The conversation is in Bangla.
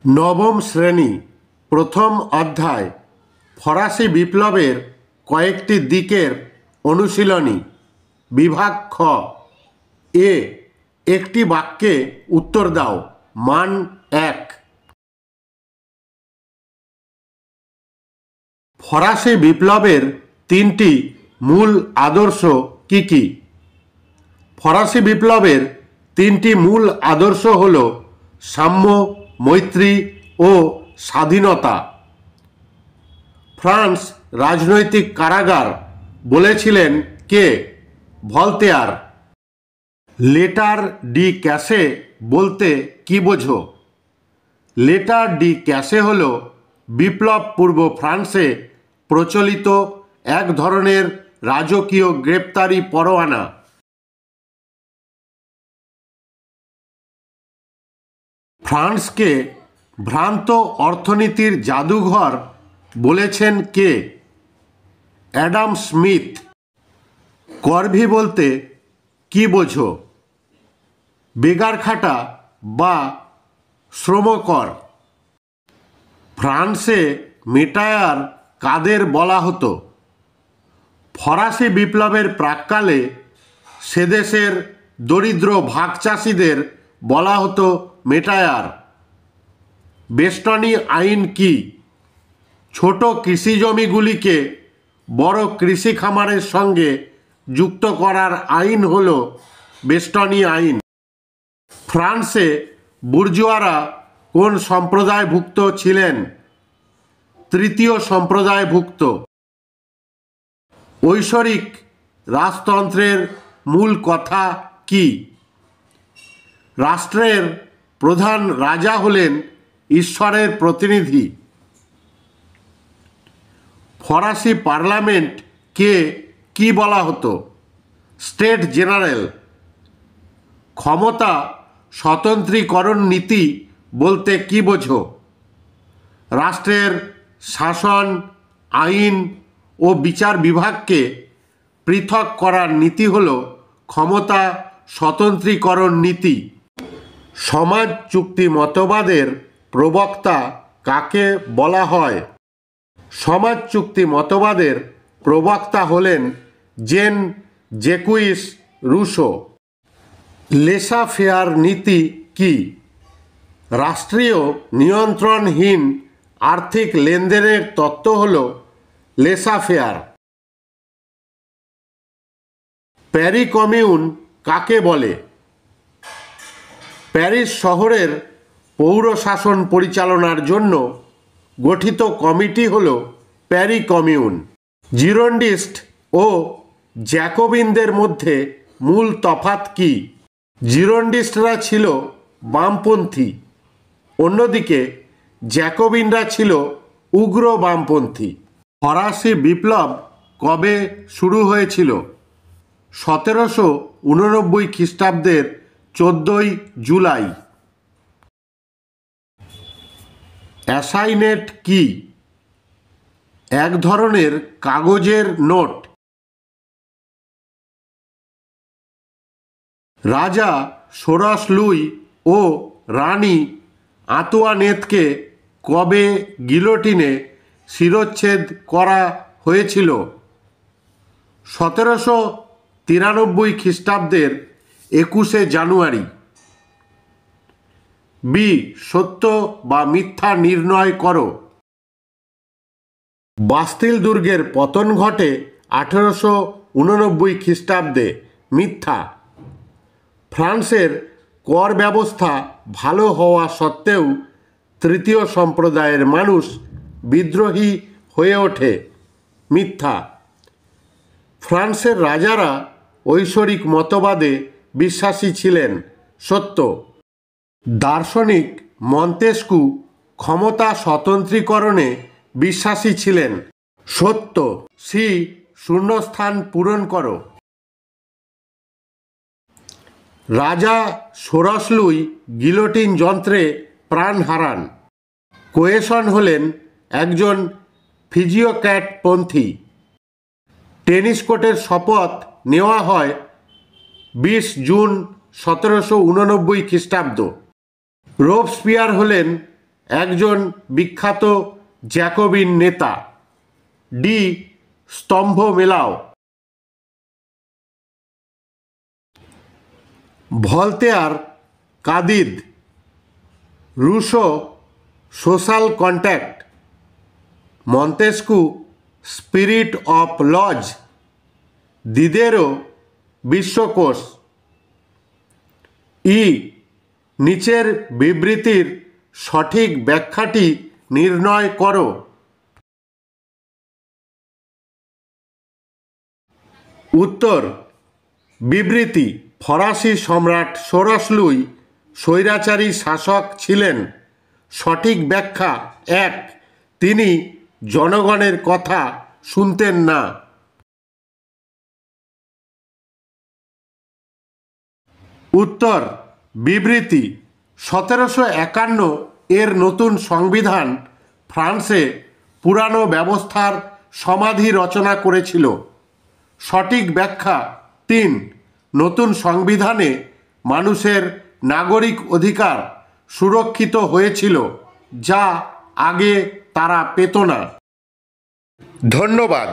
নবম শ্রেণী প্রথম অধ্যায় ফরাসি বিপ্লবের কয়েকটি দিকের অনুশীলনী। বিভাগ খ। এ, একটি বাক্যে উত্তর দাও। মান 1। ফরাসি বিপ্লবের 3টি মূল আদর্শ কি কি? ফরাসি বিপ্লবের 3টি মূল আদর্শ হল সাম্য, মৈত্রী ও স্বাধীনতা। ফ্রান্স রাজনৈতিক কারাগার বলেছিলেন কে? ভলতেয়ার। লেটার ডি ক্যাশে বলতে কি বোঝো? লেটার ডি ক্যাশে হল বিপ্লব পূর্ব ফ্রান্সে প্রচলিত এক ধরনের রাজকীয় গ্রেপ্তারি পরোয়ানা। ফ্রান্সকে ভ্রান্ত অর্থনীতির জাদুঘর বলেছেন কে? Adam Smith. করভি বলতে কি বোঝো? বেগার খাটা বা শ্রমকর। ফ্রান্সে মেটায়ার কাদের বলা হতো? ফরাসি বিপ্লবের প্রাক্কালে সেদেশের দরিদ্র ভাগ চাষিদের বলা হতো মেটায়ার। বেস্টনি আইন কি? ছোট কৃষিজমিগুলিকে বড় কৃষি খামারের সঙ্গে যুক্ত করার আইন হল বেস্টনি আইন। ফ্রান্সে বুর্জোয়ারা কোন সম্প্রদায়ভুক্ত ছিলেন? তৃতীয় সম্প্রদায়ভুক্ত। ঐশ্বরিক রাজতন্ত্রের মূল কথা কি? রাষ্ট্রের প্রধান রাজা হলেন ঈশ্বরের প্রতিনিধি। ফরাসি পার্লামেন্ট কে কি বলা হতো? State general. ক্ষমতা স্বতন্ত্রীকরণ নীতি বলতে কি বোঝো? রাষ্ট্রের শাসন, আইন ও বিচার বিভাগকে পৃথক করার নীতি হল ক্ষমতা স্বতন্ত্রীকরণ নীতি। সমাজ চুক্তি মতবাদের প্রবক্তা কাকে বলা হয়? সমাজ চুক্তি মতবাদের প্রবক্তা হলেন জেন জ্যাকুইস রুসো। লেসা ফেয়ার নীতি কি? রাষ্ট্রীয় নিয়ন্ত্রণহীন আর্থিক লেনদেনের তত্ত্ব হল লেসা ফেয়ার। প্যারি কমিউন কাকে বলে? প্যারিস শহরের পৌর শাসন পরিচালনার জন্য গঠিত কমিটি হল প্যারি কমিউন। জিরোন্ডিস্ট ও জ্যাকোবিনদের মধ্যে মূল তফাৎ কি? জিরোন্ডিস্টরা ছিল বামপন্থী, অন্যদিকে জ্যাকোবিনরা ছিল উগ্র বামপন্থী। ফরাসি বিপ্লব কবে শুরু হয়েছিল? 1789 খ্রিস্টাব্দের 14 জুলাই। অ্যাসাইনেট কি? এক ধরনের কাগজের নোট। রাজা ষোড়শ লুই ও রানী আঁতোয়ানেতকে কবে গিলোটিনে শিরচ্ছেদ করা হয়েছিল? 1793 খ্রিস্টাব্দের 21 জানুয়ারি। বি, সত্য বা মিথ্যা নির্ণয় করো। বাস্তিল দুর্গের পতন ঘটে 1889 খ্রিস্টাব্দে। মিথ্যা। ফ্রান্সের কর ব্যবস্থা ভালো হওয়া সত্ত্বেও তৃতীয় সম্প্রদায়ের মানুষ বিদ্রোহী হয়ে ওঠে। মিথ্যা। ফ্রান্সের রাজারা ঐশ্বরিক মতবাদে বিশ্বাসী ছিলেন। সত্য। দার্শনিক মন্তেস্কু ক্ষমতা স্বতন্ত্রীকরণে বিশ্বাসী ছিলেন। সত্য। সি, শূন্যস্থান পূরণ করো। রাজা ষোড়শ লুই গিলোটিন যন্ত্রে প্রাণ হারান। কোয়েশন হলেন একজন ফিজিওক্র্যাটপন্থী। টেনিস কোর্টের শপথ নেওয়া হয় 20 জুন 1789 খ্রিস্টাব্দ। রোবস্পিয়ার হলেন একজন বিখ্যাত জ্যাকোবিন নেতা। ডি স্তম্ভ মেলাও। Voltaire Candide. Rousseau social contact. Montesquieu spirit of laws. Diderot বিশ্বকোষ। নিচের বিবৃতির সঠিক ব্যাখ্যাটি নির্ণয় করো। উত্তর। বিবৃতি: ফরাসি সম্রাট ষোড়শ লুই স্বৈরাচারী শাসক ছিলেন। সঠিক ব্যাখ্যা: 1. তিনি জনগণের কথা শুনতেন না। উত্তর। বিবৃতি: 1751 এর নতুন সংবিধান ফ্রান্সে পুরানো ব্যবস্থার সমাধি রচনা করেছিল। সঠিক ব্যাখ্যা: 3. নতুন সংবিধানে মানুষের নাগরিক অধিকার সুরক্ষিত হয়েছিল, যা আগে তারা পেত না। ধন্যবাদ।